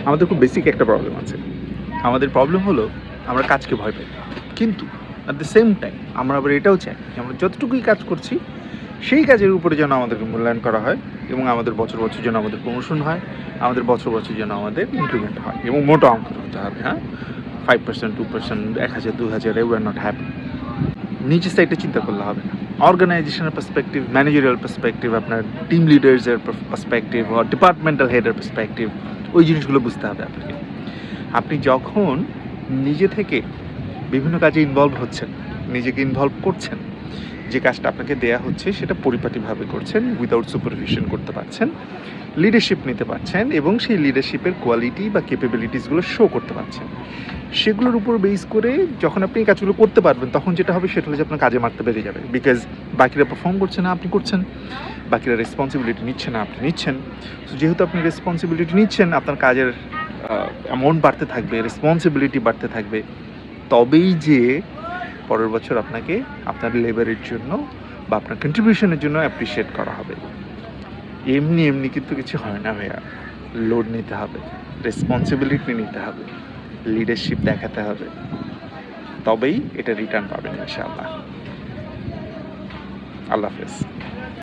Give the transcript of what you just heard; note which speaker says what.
Speaker 1: আমাদের খুব বেসিক একটা প্রবলেম আছে। আমাদের প্রবলেম হলো আমরা কাজকে ভয় পাই। কিন্তু অ্যাট দ্য সেম টাইম আমরা আবার এটাও চাই যে আমরা যতটুকুই কাজ করছি সেই কাজের উপরে যেন আমাদেরকে মূল্যায়ন করা হয় এবং আমাদের বছর, বছর যেন আমাদের প্রমোশন হয়, আমাদের বছর, বছর যেন আমাদের ইনক্রিমেন্ট হয় এবং মোটা অঙ্কের হতে হবে, হ্যাঁ? 5%, 2%, ১,০০০, ২,০০০ we are not happy. নিচের সাইডটা চিন্তা করলে হবে না। অর্গানাইজেশনের পার্সপেক্টিভ, ম্যানেজারিয়াল পার্সপেক্টিভ, আপনার টিম লিডার্সের পার্সপেক্টিভ or ডিপার্টমেন্টাল হেডের পার্সপেক্টিভ, ওই জিনিসগুলো বুঝতে হবে আপনাকে। আপনি যখন নিজে থেকে বিভিন্ন কাজে ইনভলভ হচ্ছেন, নিজেকে ইনভলভ করছেন, যে কাজটা আপনাকে দেয়া হচ্ছে সেটা পরিপাটিভাবে করছেন, উইদাউট সুপারভিশন করতে পারছেন, লিডারশিপ নিতে পারছেন এবং সেই লিডারশিপের কোয়ালিটি বা ক্যাপাবিলিটিসগুলো শো করতে পারছেন। সেগুলোর উপর বেস করে যখন আপনি এই কাজগুলো করতে পারবেন, তখন যেটা হবে সেটা হলো যে আপনার কাজে মাত্রা বেড়ে যাবে। বিকজ বাকিরা পারফর্ম করছে না, আপনি করছেন। বাকিরা রেসপন্সিবিলিটি নিচ্ছে না, আপনি নিচ্ছেন। সো যেহেতু আপনি রেসপন্সিবিলিটি নিচ্ছেন, আপনার কাজের অ্যামাউন্ট বাড়তে থাকবে, রেসপন্সিবিলিটি বাড়তে থাকবে। তবেই যে পরের বছর আপনাকে আপনার লেবারের জন্য বা আপনার কন্ট্রিবিউশনের জন্য অ্যাপ্রিসিয়েট করা হবে। এমনি এমনি কিন্তু কিছু হয় না ভাইয়া। লোড নিতে হবে, রেসপন্সিবিলিটি নিতে হবে, লিডারশিপ দেখাতে হবে, তবেই এটা রিটার্ন পাবেন ইনশাআল্লাহ। আল্লাহ হাফেজ।